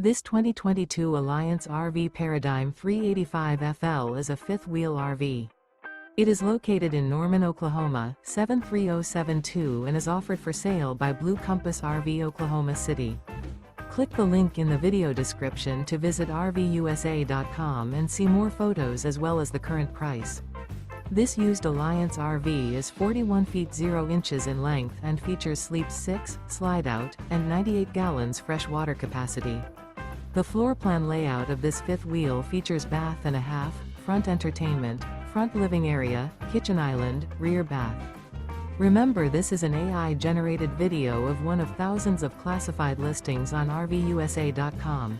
This 2022 Alliance RV Paradigm 385FL is a fifth-wheel RV. It is located in Norman, Oklahoma, 73072 and is offered for sale by Blue Compass RV Oklahoma City. Click the link in the video description to visit RVUSA.com and see more photos as well as the current price. This used Alliance RV is 41 feet 0 inches in length and features sleep 6, Slideout, and 98 gallons fresh water capacity. The floor plan layout of this fifth wheel features bath and a half, front entertainment, front living area, kitchen island, rear bath. Remember, this is an AI-generated video of one of thousands of classified listings on RVUSA.com.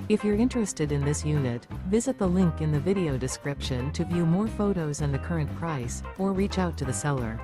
If you're interested in this unit, visit the link in the video description to view more photos and the current price, or reach out to the seller.